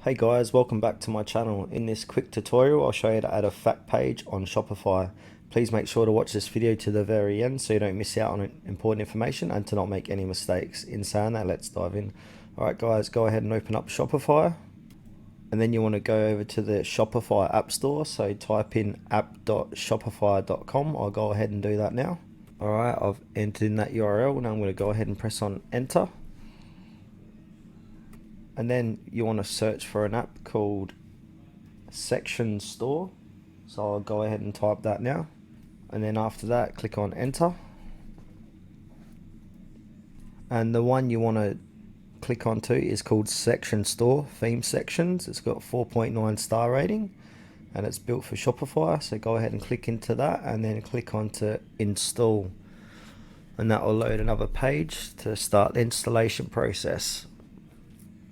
Hey guys, welcome back to my channel. In this quick tutorial, I'll show you to add a fact page on Shopify. Please make sure to watch this video to the very end so you don't miss out on important information and to not make any mistakes. In saying that, let's dive in. Alright guys, go ahead and open up Shopify. And then you want to go over to the Shopify App Store. So type in app.shopify.com. I'll go ahead and do that now. Alright, I've entered in that URL. Now I'm going to go ahead and press on enter. And then you want to search for an app called Section Store. So I'll go ahead and type that now. And then after that, click on enter. And the one you want to click onto is called Section Store Theme Sections. It's got 4.9 star rating and it's built for Shopify. So go ahead and click into that and then click onto install. And that will load another page to start the installation process.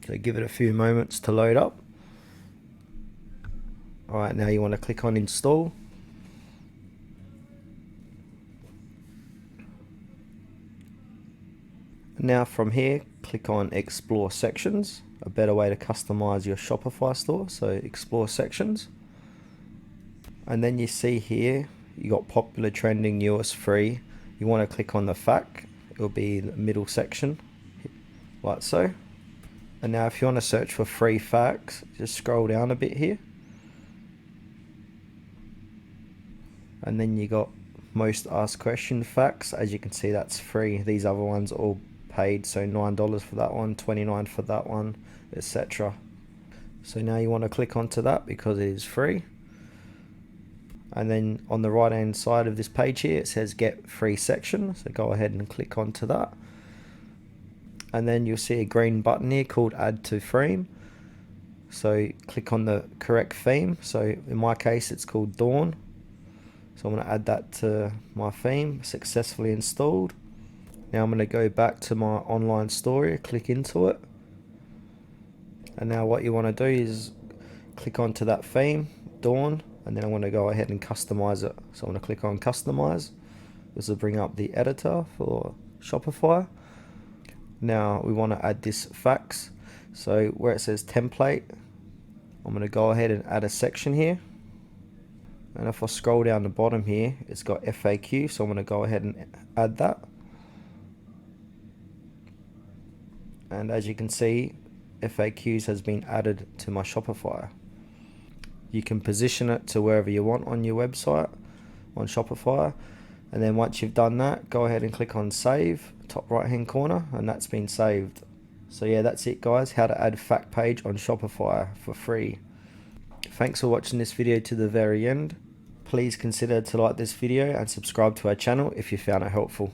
So give it a few moments to load up. Alright, now you want to click on install. Now from here, click on explore sections, a better way to customize your Shopify store. So explore sections. And then you see here, you got popular, trending, newest, free. You want to click on the FAQ. It will be the middle section, like so. And now if you want to search for free facts, just scroll down a bit here. And then you got most asked question facts. As you can see, that's free. These other ones are all paid. So $9 for that one, $29 for that one, etc. So now you want to click onto that because it is free. And then on the right hand side of this page here, it says get free section. So go ahead and click onto that. And then you'll see a green button here called add to theme. So click on the correct theme. So in my case, it's called Dawn. So I'm going to add that to my theme, successfully installed. Now I'm going to go back to my online store, click into it. And now what you want to do is click onto that theme, Dawn, and then I want to go ahead and customize it. So I'm going to click on customize. This will bring up the editor for Shopify. Now we want to add this facts. So where it says template, I'm going to go ahead and add a section here. And if I scroll down the bottom here, it's got FAQ. So I'm going to go ahead and add that. And as you can see, FAQs has been added to my Shopify. You can position it to wherever you want on your website, on Shopify. And then once you've done that, go ahead and click on save, top right hand corner, and that's been saved. So yeah, that's it guys, how to add fact page on Shopify for free. Thanks for watching this video to the very end. Please consider to like this video and subscribe to our channel if you found it helpful.